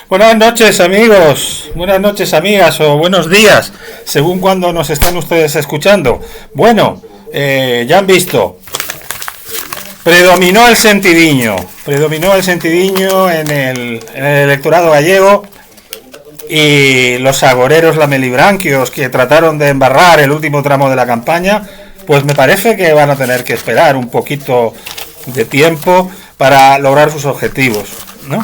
Buenas noches amigos, buenas noches amigas o buenos días, según cuando nos están ustedes escuchando. Bueno, ya han visto, predominó el sentidiño en el electorado gallego y los agoreros lamelibranquios que trataron de embarrar el último tramo de la campaña, pues me parece que van a tener que esperar un poquito de tiempo para lograr sus objetivos, ¿no?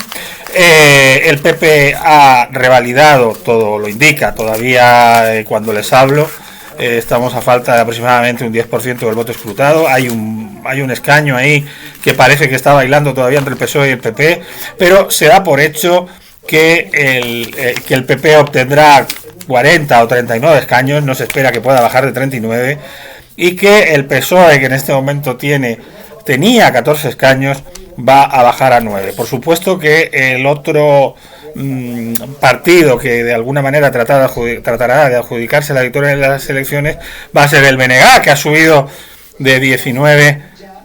El PP ha revalidado, todo lo indica, todavía cuando les hablo estamos a falta de aproximadamente un 10% del voto escrutado. Hay un escaño ahí que parece que está bailando todavía entre el PSOE y el PP, pero se da por hecho que el PP obtendrá 40 o 39 escaños, no se espera que pueda bajar de 39, y que el PSOE, que en este momento tenía 14 escaños, va a bajar a 9. Por supuesto que el otro partido que de alguna manera tratará de adjudicarse la victoria en las elecciones va a ser el BNG, que ha subido de 19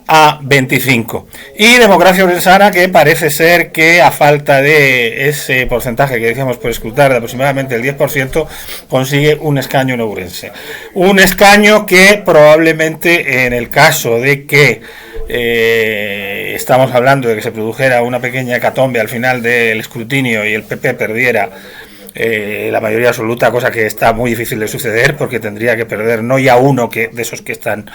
a 25. Y Democracia Ourensana, que parece ser que a falta de ese porcentaje que decíamos por escrutar, de aproximadamente el 10%, consigue un escaño en Ourense. Un escaño que probablemente, en el caso de que estamos hablando de que se produjera una pequeña hecatombe al final del escrutinio y el PP perdiera la mayoría absoluta, cosa que está muy difícil de suceder porque tendría que perder no ya uno de esos que están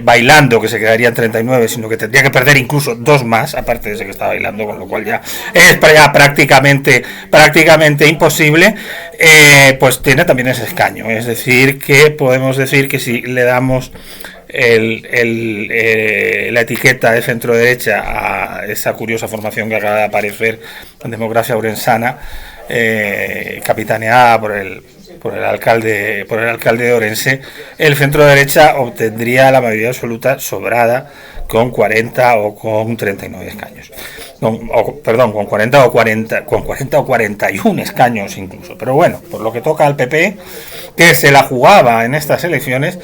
bailando, que se quedaría en 39, sino que tendría que perder incluso dos más, aparte de ese que está bailando, con lo cual ya es prácticamente imposible. Pues tiene también ese escaño, es decir, que podemos decir que si le damos la etiqueta de centro derecha a esa curiosa formación que acaba de aparecer en Democracia Ourensana, capitaneada por el alcalde de Ourense, el centro derecha obtendría la mayoría absoluta sobrada con 40 o con 39 escaños. Con 40 o 41 escaños incluso. Pero bueno, por lo que toca al PP, que se la jugaba en estas elecciones,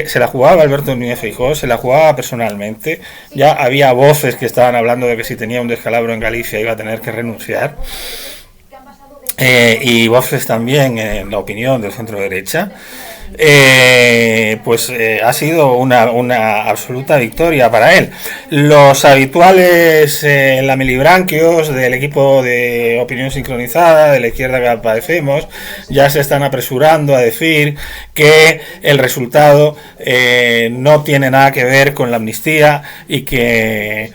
se la jugaba Alberto Núñez Feijóo, se la jugaba personalmente. Ya había voces que estaban hablando de que si tenía un descalabro en Galicia iba a tener que renunciar. Y voces también en la opinión del centro derecha. Ha sido una absoluta victoria para él. Los habituales lamelibranquios del equipo de opinión sincronizada de la izquierda que padecemos ya se están apresurando a decir que el resultado no tiene nada que ver con la amnistía y que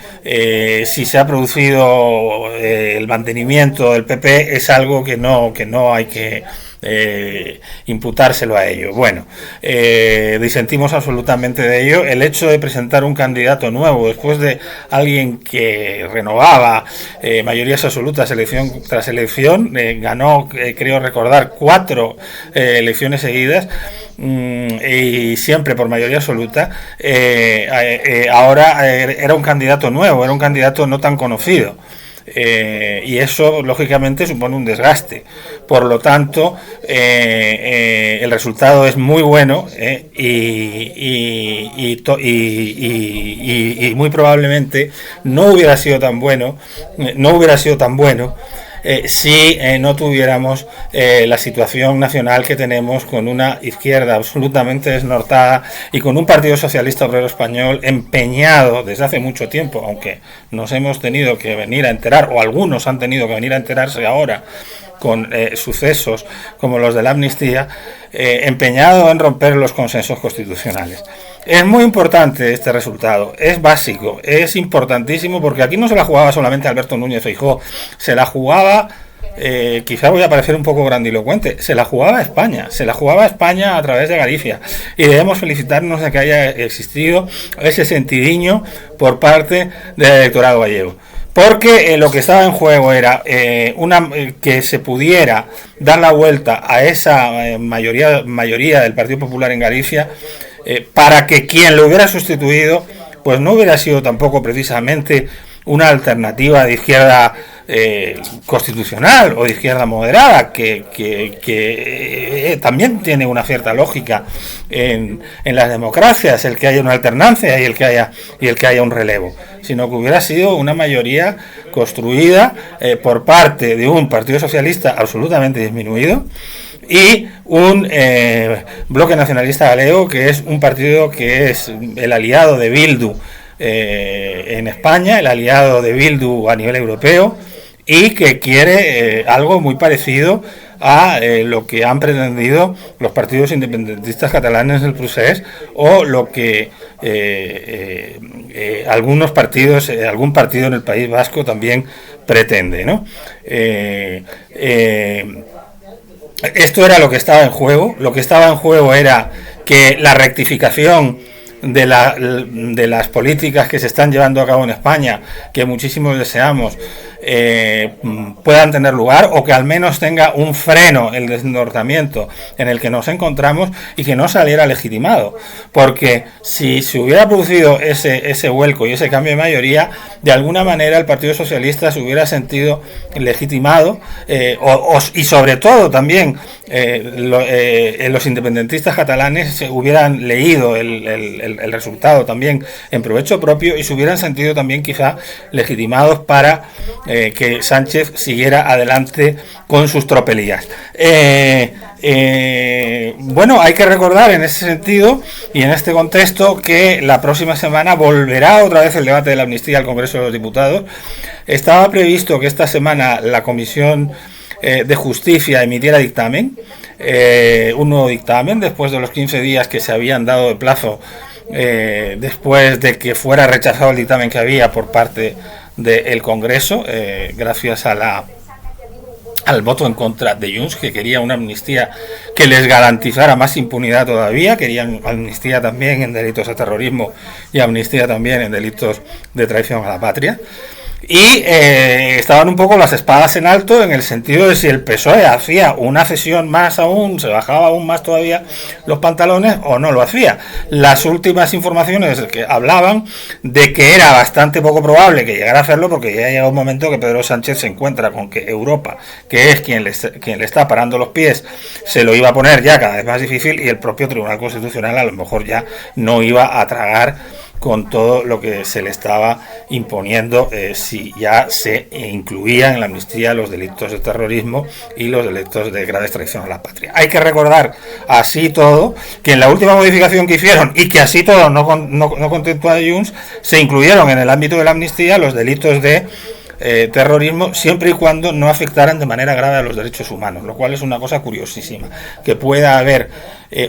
si se ha producido el mantenimiento del PP es algo que no hay que imputárselo a ello. Bueno, disentimos absolutamente de ello. El hecho de presentar un candidato nuevo después de alguien que renovaba mayorías absolutas elección tras elección, ganó, creo recordar, 4 elecciones seguidas, y siempre por mayoría absoluta, ahora era un candidato nuevo, era un candidato no tan conocido. Y eso lógicamente supone un desgaste. Por lo tanto, el resultado es muy bueno, y muy probablemente no hubiera sido tan bueno si no tuviéramos la situación nacional que tenemos, con una izquierda absolutamente desnortada y con un Partido Socialista Obrero Español empeñado desde hace mucho tiempo, aunque nos hemos tenido que venir a enterar, o algunos han tenido que venir a enterarse ahora con sucesos como los de la amnistía, empeñado en romper los consensos constitucionales. Es muy importante este resultado, es básico, es importantísimo, porque aquí no se la jugaba solamente Alberto Núñez Feijóo, se la jugaba, quizá voy a parecer un poco grandilocuente, se la jugaba España a través de Galicia, y debemos felicitarnos de que haya existido ese sentidiño por parte del electorado gallego. Porque lo que estaba en juego era que se pudiera dar la vuelta a esa mayoría del Partido Popular en Galicia, para que quien lo hubiera sustituido pues no hubiera sido tampoco precisamente una alternativa de izquierda constitucional o de izquierda moderada, que también tiene una cierta lógica en las democracias, el que haya una alternancia y el que haya un relevo, sino que hubiera sido una mayoría construida por parte de un Partido Socialista absolutamente disminuido y un bloque nacionalista galego, que es un partido que es el aliado de Bildu en España, el aliado de Bildu a nivel europeo, y que quiere algo muy parecido a lo que han pretendido los partidos independentistas catalanes del Procés, o lo que algunos partidos, algún partido en el País Vasco también pretende, ¿no? Esto era lo que estaba en juego. Lo que estaba en juego era que la rectificación de las políticas que se están llevando a cabo en España, que muchísimos deseamos, puedan tener lugar, o que al menos tenga un freno el desnortamiento en el que nos encontramos y que no saliera legitimado, porque si se hubiera producido ese vuelco y ese cambio de mayoría, de alguna manera el Partido Socialista se hubiera sentido legitimado, y sobre todo también los independentistas catalanes se hubieran leído el resultado también en provecho propio y se hubieran sentido también quizá legitimados para que Sánchez siguiera adelante con sus tropelías. Bueno, hay que recordar en ese sentido y en este contexto que la próxima semana volverá otra vez el debate de la amnistía al Congreso de los Diputados. Estaba previsto que esta semana la Comisión de Justicia emitiera dictamen, un nuevo dictamen, después de los 15 días que se habían dado de plazo, después de que fuera rechazado el dictamen que había por parte del Congreso, gracias a al voto en contra de Junts, que quería una amnistía que les garantizara más impunidad todavía. Querían amnistía también en delitos de terrorismo y amnistía también en delitos de traición a la patria. Y estaban un poco las espadas en alto, en el sentido de si el PSOE hacía una cesión más aún, se bajaba aún más todavía los pantalones, o no lo hacía. Las últimas informaciones que hablaban de que era bastante poco probable que llegara a hacerlo, porque ya llega un momento que Pedro Sánchez se encuentra con que Europa, que es quien le está parando los pies, se lo iba a poner ya cada vez más difícil, y el propio Tribunal Constitucional a lo mejor ya no iba a tragar con todo lo que se le estaba imponiendo, si ya se incluían en la amnistía los delitos de terrorismo y los delitos de grave traición a la patria. Hay que recordar, así todo, que en la última modificación que hicieron, y que así todo no contentó a Junts, se incluyeron en el ámbito de la amnistía los delitos de terrorismo, siempre y cuando no afectaran de manera grave a los derechos humanos, lo cual es una cosa curiosísima, que pueda haber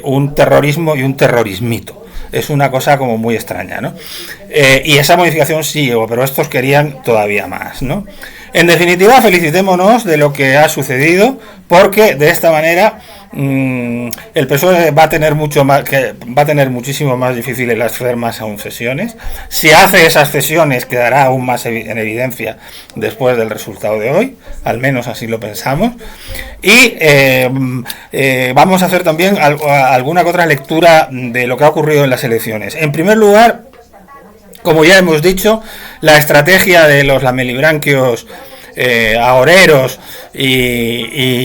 un terrorismo y un terrorismito. Es una cosa como muy extraña, ¿no? Y esa modificación sí, pero estos querían todavía más, ¿no? En definitiva, felicitémonos de lo que ha sucedido, porque de esta manera el PSOE va a tener muchísimo más difícil hacer más aún cesiones. Si hace esas cesiones, quedará aún más en evidencia después del resultado de hoy, al menos así lo pensamos. Y vamos a hacer también alguna otra lectura de lo que ha ocurrido en las elecciones. En primer lugar, como ya hemos dicho, la estrategia de los lamelibranquios agoreros y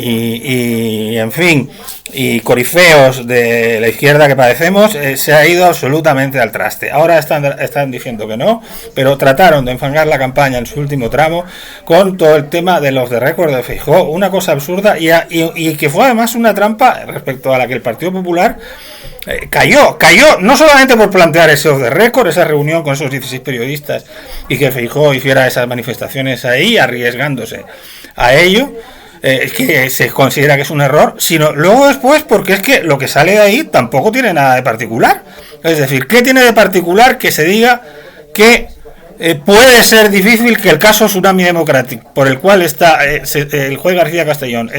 en fin, y corifeos de la izquierda que padecemos, se ha ido absolutamente al traste. Ahora están diciendo que no, pero trataron de enfangar la campaña en su último tramo con todo el tema de los de récord de Feijóo, una cosa absurda y que fue además una trampa respecto a la que el Partido Popular cayó no solamente por plantear ese off the record, esa reunión con esos 16 periodistas, y que Feijóo hiciera esas manifestaciones ahí arriesgándose a ello, que se considera que es un error, sino luego después porque es que lo que sale de ahí tampoco tiene nada de particular. Es decir, ¿qué tiene de particular que se diga que puede ser difícil que el caso Tsunami Democratic, por el cual está el juez García Castellón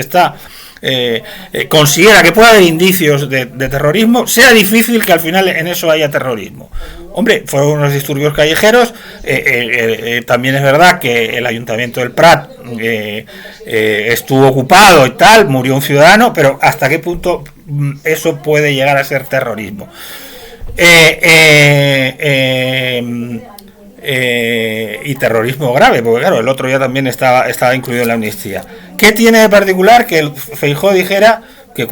considera que puede haber indicios de terrorismo, sea difícil que al final en eso haya terrorismo? Hombre, fueron unos disturbios callejeros. También es verdad que el Ayuntamiento del Prat estuvo ocupado y tal, murió un ciudadano, pero ¿hasta qué punto eso puede llegar a ser terrorismo? y terrorismo grave, porque claro, el otro ya también estaba incluido en la amnistía. ¿Qué tiene de particular que el Feijóo dijera que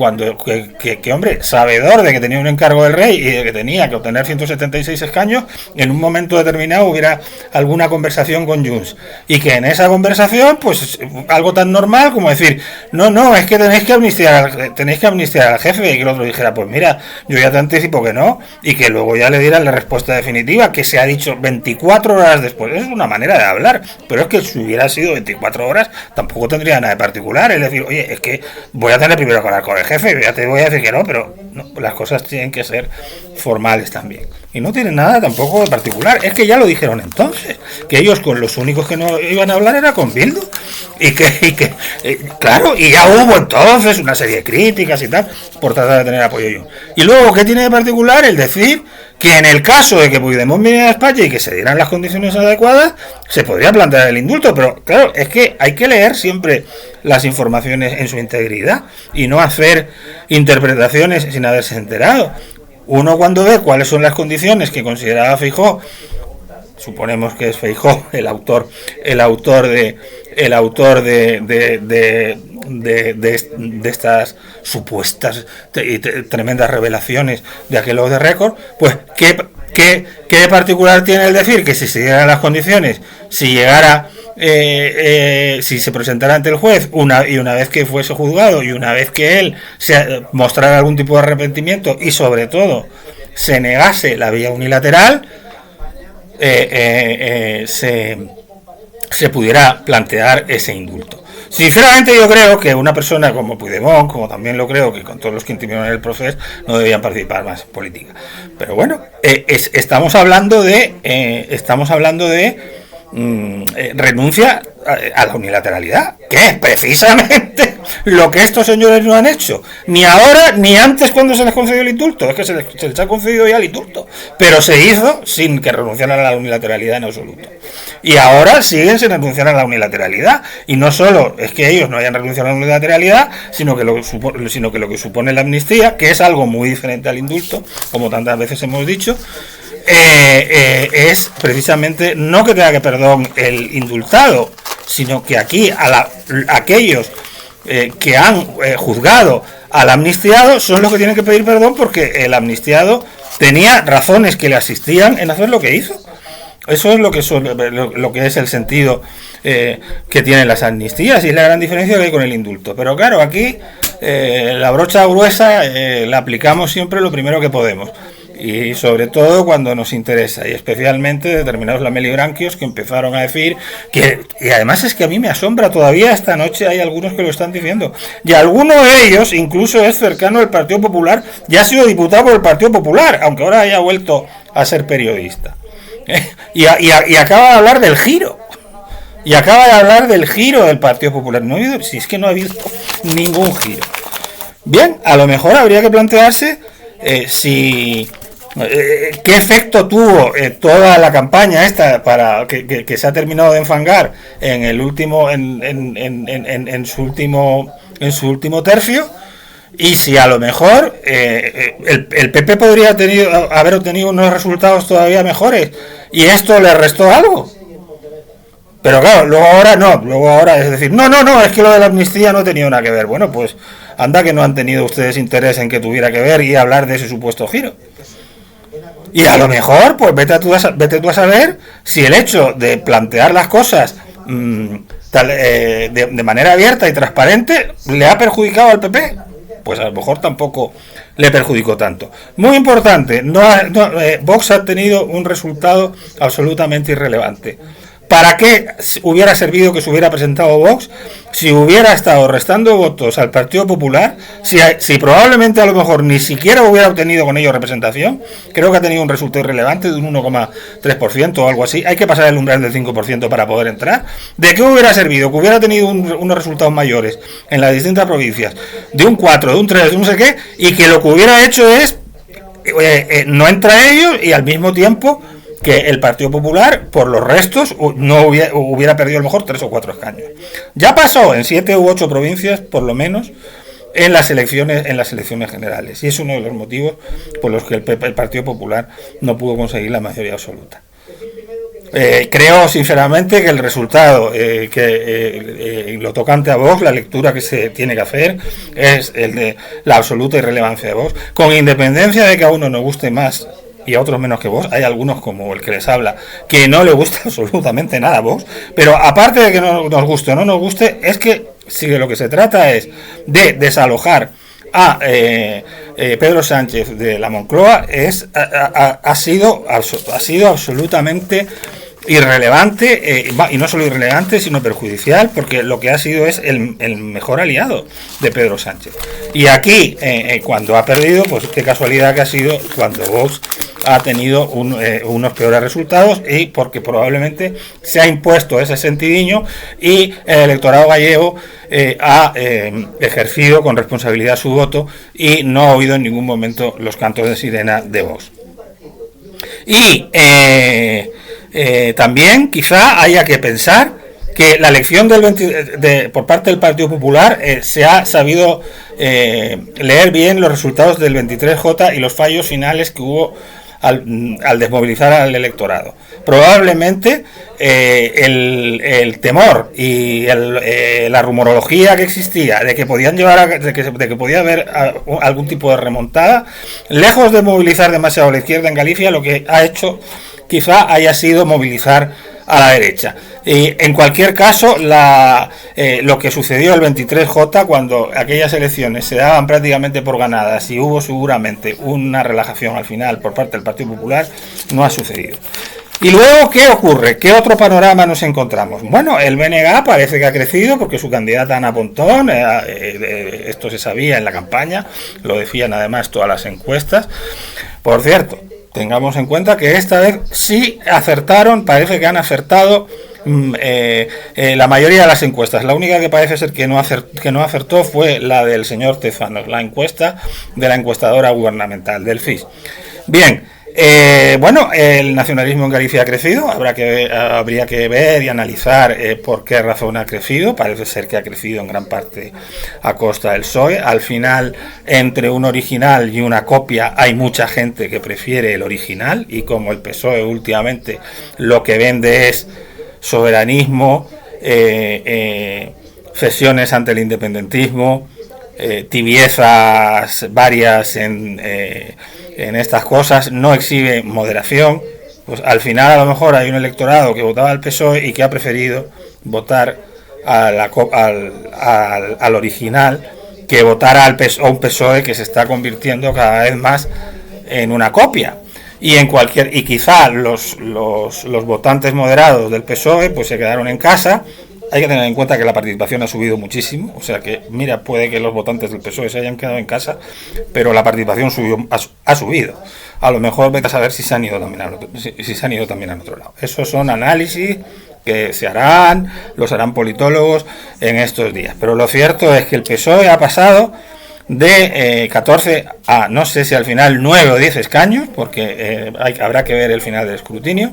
hombre, sabedor de que tenía un encargo del rey y de que tenía que obtener 176 escaños, en un momento determinado hubiera alguna conversación con Junts, y que en esa conversación, pues algo tan normal como decir, no, es que tenéis que amnistiar al jefe, y que el otro dijera, pues mira, yo ya te anticipo que no, y que luego ya le dieran la respuesta definitiva, que se ha dicho 24 horas después. Es una manera de hablar, pero es que si hubiera sido 24 horas, tampoco tendría nada de particular, es decir, oye, es que voy a tener primero que hablar con el jefe, ya te voy a decir que no, pero no, las cosas tienen que ser formales también. Y no tienen nada tampoco de particular. Es que ya lo dijeron entonces, que ellos con los únicos que no iban a hablar era con Bildu. Claro, y ya hubo entonces una serie de críticas y tal, por tratar de tener apoyo yo. Y luego, ¿qué tiene de particular? El decir que en el caso de que Puigdemont viniera a España y que se dieran las condiciones adecuadas, se podría plantear el indulto, pero claro, es que hay que leer siempre las informaciones en su integridad y no hacer interpretaciones sin haberse enterado. Uno cuando ve cuáles son las condiciones que consideraba Feijóo, suponemos que es Feijóo el autor de estas supuestas y tremendas revelaciones de aquel off the record, pues ¿qué de particular tiene el decir que si se dieran las condiciones, si llegara si se presentara ante el juez una vez que fuese juzgado y una vez que él mostrara algún tipo de arrepentimiento y sobre todo se negase la vía unilateral, se pudiera plantear ese indulto? Sinceramente yo creo que una persona como Puigdemont, como también lo creo que con todos los que intervinieron en el proceso, no debían participar más en política. Pero bueno, estamos hablando de renuncia a la unilateralidad, que es precisamente lo que estos señores no han hecho, ni ahora ni antes cuando se les concedió el indulto. Es que se les ha concedido ya el indulto, pero se hizo sin que renunciaran a la unilateralidad en absoluto, y ahora siguen sin renunciar a la unilateralidad. Y no solo es que ellos no hayan renunciado a la unilateralidad, sino que lo que supone la amnistía, que es algo muy diferente al indulto, como tantas veces hemos dicho, es precisamente no que tenga que perdón el indultado, sino que aquí aquellos que han juzgado al amnistiado son los que tienen que pedir perdón, porque el amnistiado tenía razones que le asistían en hacer lo que hizo. Eso es lo que es el sentido que tienen las amnistías, y es la gran diferencia que hay con el indulto. Pero claro, aquí la brocha gruesa la aplicamos siempre lo primero que podemos, y sobre todo cuando nos interesa, y especialmente determinados lamelibranquios que empezaron a decir que, y además es que a mí me asombra todavía esta noche, hay algunos que lo están diciendo, y alguno de ellos incluso es cercano al Partido Popular, ya ha sido diputado por el Partido Popular, aunque ahora haya vuelto a ser periodista, y acaba de hablar del giro. Y acaba de hablar del giro del Partido Popular. No ha habido, si es que no ha habido ningún giro. Bien, a lo mejor habría que plantearse qué efecto tuvo toda la campaña esta para que se ha terminado de enfangar en el último en su último tercio, y si a lo mejor el PP podría haber obtenido unos resultados todavía mejores y esto le restó algo. Pero claro, luego ahora es decir, no, es que lo de la amnistía no ha tenido nada que ver. Bueno, pues anda que no han tenido ustedes interés en que tuviera que ver y hablar de ese supuesto giro. Y a lo mejor, pues vete tú a saber si el hecho de plantear las cosas de manera abierta y transparente le ha perjudicado al PP. Pues a lo mejor tampoco le perjudicó tanto. Muy importante, Vox ha tenido un resultado absolutamente irrelevante. ¿Para qué hubiera servido que se hubiera presentado Vox si hubiera estado restando votos al Partido Popular? Si probablemente a lo mejor ni siquiera hubiera obtenido con ello representación. Creo que ha tenido un resultado irrelevante de un 1,3% o algo así. Hay que pasar el umbral del 5% para poder entrar. ¿De qué hubiera servido? Que hubiera tenido unos resultados mayores en las distintas provincias, de un 4, de un 3, de un no sé qué, y que lo que hubiera hecho es no entra ellos, y al mismo tiempo que el Partido Popular, por los restos, no hubiera perdido a lo mejor 3 o 4 escaños. Ya pasó en 7 u 8 provincias, por lo menos, en las elecciones generales. Y es uno de los motivos por los que el Partido Popular no pudo conseguir la mayoría absoluta. Creo sinceramente que el resultado, lo tocante a Vox, la lectura que se tiene que hacer es el de la absoluta irrelevancia de Vox, con independencia de que a uno nos guste más y a otros menos que Vox. Hay algunos, como el que les habla, que no le gusta absolutamente nada a Vox, pero aparte de que no nos guste o no nos guste, es que si de lo que se trata es de desalojar a Pedro Sánchez de la Moncloa, ha sido absolutamente irrelevante, y no solo irrelevante sino perjudicial, porque lo que ha sido es el mejor aliado de Pedro Sánchez. Y aquí, cuando ha perdido, pues qué casualidad que ha sido cuando Vox ha tenido unos peores resultados, y porque probablemente se ha impuesto ese sentidiño y el electorado gallego ha ejercido con responsabilidad su voto y no ha oído en ningún momento los cantos de sirena de Vox. Y también quizá haya que pensar que la elección por parte del Partido Popular se ha sabido leer bien los resultados del 23J y los fallos finales que hubo al desmovilizar al electorado. Probablemente el temor y la rumorología que existía de que podían de que podía haber algún tipo de remontada, lejos de movilizar demasiado a la izquierda en Galicia, lo que ha hecho quizá haya sido movilizar a la derecha. Y en cualquier caso, lo que sucedió el 23J, cuando aquellas elecciones se daban prácticamente por ganadas y hubo seguramente una relajación al final por parte del Partido Popular, no ha sucedido. Y luego, ¿qué ocurre? ¿Qué otro panorama nos encontramos? Bueno, el BNG parece que ha crecido porque su candidata Ana Pontón, esto se sabía en la campaña, lo decían además todas las encuestas. Por cierto, tengamos en cuenta que esta vez sí acertaron, parece que han acertado la mayoría de las encuestas. La única que parece ser que no acertó fue la del señor Tezanos, la encuesta de la encuestadora gubernamental, del FIS. Bien, bueno, el nacionalismo en Galicia ha crecido, habría que ver y analizar por qué razón ha crecido. Parece ser que ha crecido en gran parte a costa del PSOE. Al final, entre un original y una copia, hay mucha gente que prefiere el original, y como el PSOE últimamente lo que vende es soberanismo, cesiones ante el independentismo, tibiezas varias en estas cosas, no exhibe moderación, pues al final a lo mejor hay un electorado que votaba al PSOE y que ha preferido votar al original que votar a un PSOE que se está convirtiendo cada vez más en una copia. Y quizá los votantes moderados del PSOE pues se quedaron en casa. Hay que tener en cuenta que la participación ha subido muchísimo, o sea que, mira, puede que los votantes del PSOE se hayan quedado en casa, pero la participación ha subido. A lo mejor vete a saber si se han ido también a otro lado. Esos son análisis que se harán, los harán politólogos en estos días. Pero lo cierto es que el PSOE ha pasado de 14 a, no sé si al final 9 o 10 escaños, porque habrá que ver el final del escrutinio.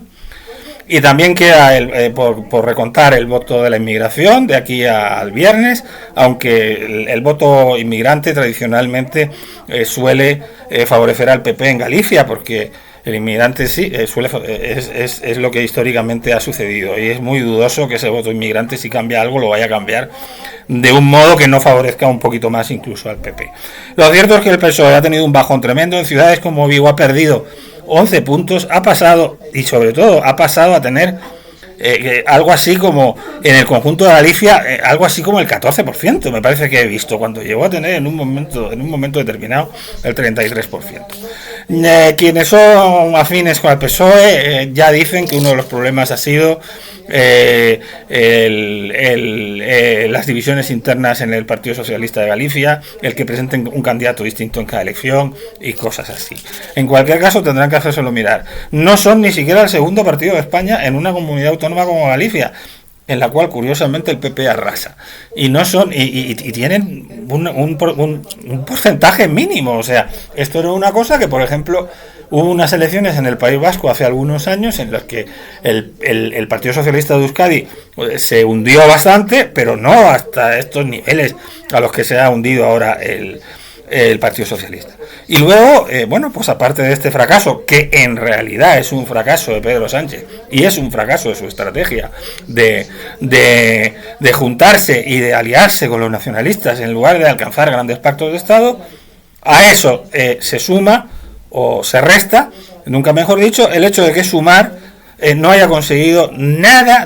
Y también queda por recontar el voto de la inmigración de aquí al viernes, aunque el voto inmigrante tradicionalmente suele favorecer al PP en Galicia, porque el inmigrante sí es lo que históricamente ha sucedido, y es muy dudoso que ese voto inmigrante, si cambia algo, lo vaya a cambiar de un modo que no favorezca un poquito más incluso al PP. Lo cierto es que el PSOE ha tenido un bajón tremendo. En ciudades como Vigo ha perdido 11 puntos, ha pasado a tener algo así como, en el conjunto de Galicia, algo así como el 14%, me parece que he visto, cuando llegó a tener en un momento determinado el 33%. Quienes son afines con el PSOE ya dicen que uno de los problemas ha sido las divisiones internas en el Partido Socialista de Galicia, el que presenten un candidato distinto en cada elección y cosas así. En cualquier caso tendrán que hacérselo mirar. No son ni siquiera el segundo partido de España en una comunidad autónoma como Galicia, en la cual curiosamente el PP arrasa, y no son y tienen un porcentaje mínimo. O sea, esto era una cosa que, por ejemplo, hubo unas elecciones en el País Vasco hace algunos años en las que el Partido Socialista de Euskadi se hundió bastante, pero no hasta estos niveles a los que se ha hundido ahora el Partido Socialista. Y luego, bueno, pues aparte de este fracaso, que en realidad es un fracaso de Pedro Sánchez y es un fracaso de su estrategia de juntarse y de aliarse con los nacionalistas en lugar de alcanzar grandes pactos de Estado, a eso se suma o se resta, nunca mejor dicho, el hecho de que Sumar no haya conseguido nada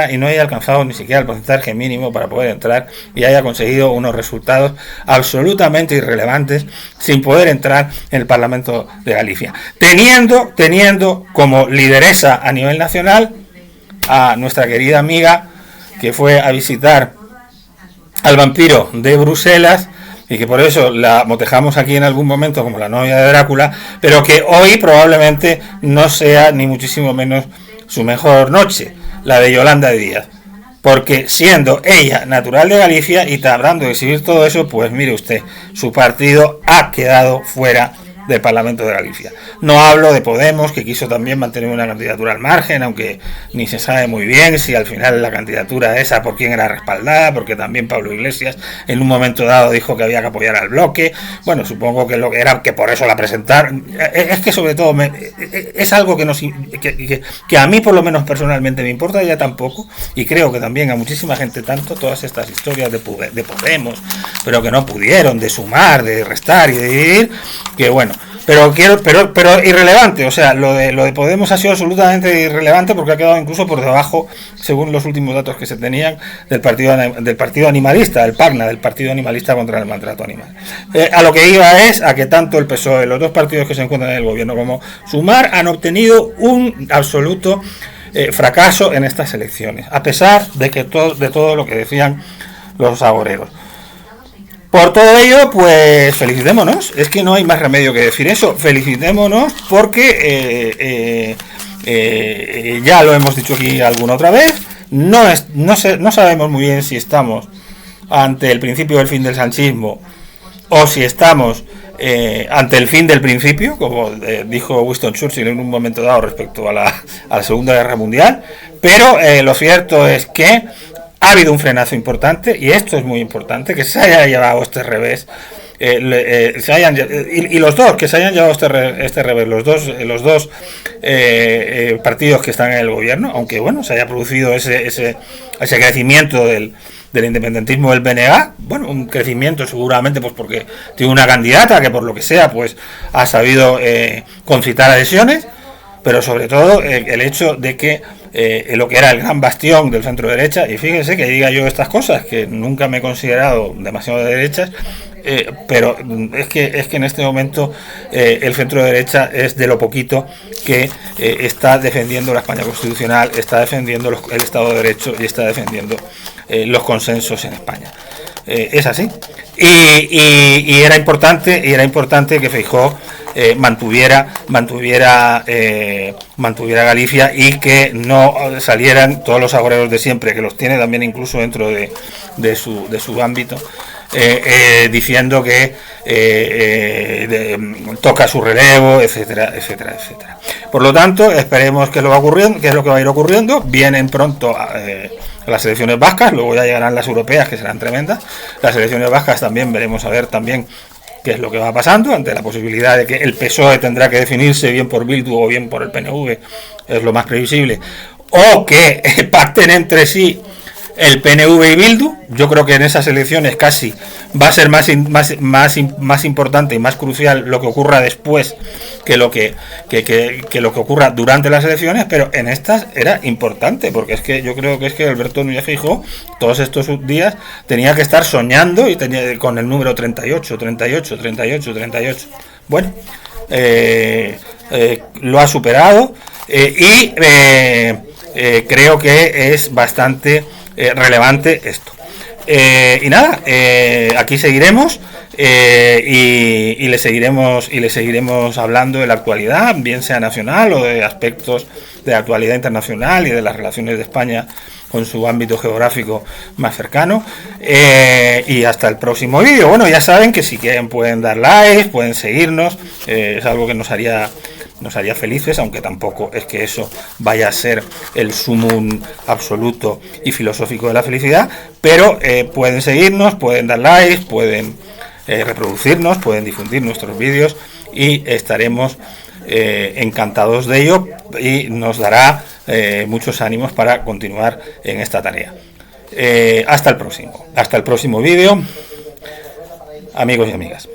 y no haya alcanzado ni siquiera el porcentaje mínimo para poder entrar y haya conseguido unos resultados absolutamente irrelevantes sin poder entrar en el Parlamento de Galicia, teniendo como lideresa a nivel nacional a nuestra querida amiga que fue a visitar al vampiro de Bruselas y que por eso la motejamos aquí en algún momento como la novia de Drácula, pero que hoy probablemente no sea ni muchísimo menos su mejor noche, la de Yolanda Díaz, porque siendo ella natural de Galicia y tratando de exhibir todo eso, pues mire usted, su partido ha quedado fuera del Parlamento de Galicia. No hablo de Podemos, que quiso también mantener una candidatura al margen, aunque ni se sabe muy bien si al final la candidatura esa por quién era respaldada, porque también Pablo Iglesias en un momento dado dijo que había que apoyar al bloque. Bueno, supongo que lo que era que por eso la presentaron. Es que sobre todo es algo que a mí por lo menos personalmente me importa ya tampoco, y creo que también a muchísima gente tanto, todas estas historias de Podemos, pero que no pudieron, de sumar, de restar y de dividir, que bueno, pero irrelevante. O sea, lo de Podemos ha sido absolutamente irrelevante porque ha quedado incluso por debajo, según los últimos datos que se tenían, del partido animalista, del PACNA, del Partido Animalista contra el Maltrato Animal. A lo que iba es a que tanto el PSOE, los dos partidos que se encuentran en el gobierno, como Sumar han obtenido un absoluto fracaso en estas elecciones, a pesar de que de todo lo que decían los agoreros. Por todo ello, pues felicitémonos, es que no hay más remedio que decir eso, felicitémonos porque ya lo hemos dicho aquí alguna otra vez, no sabemos muy bien si estamos ante el principio del fin del sanchismo o si estamos ante el fin del principio, como dijo Winston Churchill en un momento dado respecto a la Segunda Guerra Mundial, pero lo cierto es que ha habido un frenazo importante, y esto es muy importante, que se haya llevado este revés, y los dos, que se hayan llevado este revés, los dos partidos que están en el gobierno, aunque bueno, se haya producido ese crecimiento del independentismo del BNG, bueno, un crecimiento seguramente pues porque tiene una candidata que por lo que sea pues ha sabido concitar adhesiones, pero sobre todo el hecho de que lo que era el gran bastión del centro derecha, y fíjense que diga yo estas cosas, que nunca me he considerado demasiado de derechas, pero es que en este momento el centro derecha es de lo poquito que está defendiendo la España constitucional, está defendiendo el Estado de Derecho y está defendiendo los consensos en España. Es así. Y era importante que Feijóo mantuviera Galicia y que no salieran todos los agoreros de siempre, que los tiene también incluso dentro de su ámbito, diciendo que toca su relevo, etcétera. Por lo tanto, esperemos que es lo que va a ir ocurriendo. Vienen pronto las elecciones vascas, luego ya llegarán las europeas, que serán tremendas. Las elecciones vascas también veremos a ver también qué es lo que va pasando ante la posibilidad de que el PSOE tendrá que definirse bien por Bildu o bien por el PNV, es lo más previsible, o que pacten entre sí el PNV y Bildu. Yo creo que en esas elecciones casi va a ser más importante y más crucial lo que ocurra después que lo que ocurra durante las elecciones, pero en estas era importante, porque es que yo creo que Alberto Núñez Feijóo todos estos días tenía que estar soñando y con el número 38. Bueno, lo ha superado y creo que es bastante relevante esto. Y nada, aquí seguiremos y le seguiremos hablando de la actualidad, bien sea nacional o de aspectos de la actualidad internacional y de las relaciones de España con su ámbito geográfico más cercano, y hasta el próximo vídeo. Bueno, ya saben que si quieren pueden dar like, pueden seguirnos, es algo que nos haría felices, aunque tampoco es que eso vaya a ser el sumum absoluto y filosófico de la felicidad, pero pueden seguirnos, pueden dar likes, pueden reproducirnos, pueden difundir nuestros vídeos y estaremos encantados de ello y nos dará muchos ánimos para continuar en esta tarea. Hasta el próximo vídeo, amigos y amigas.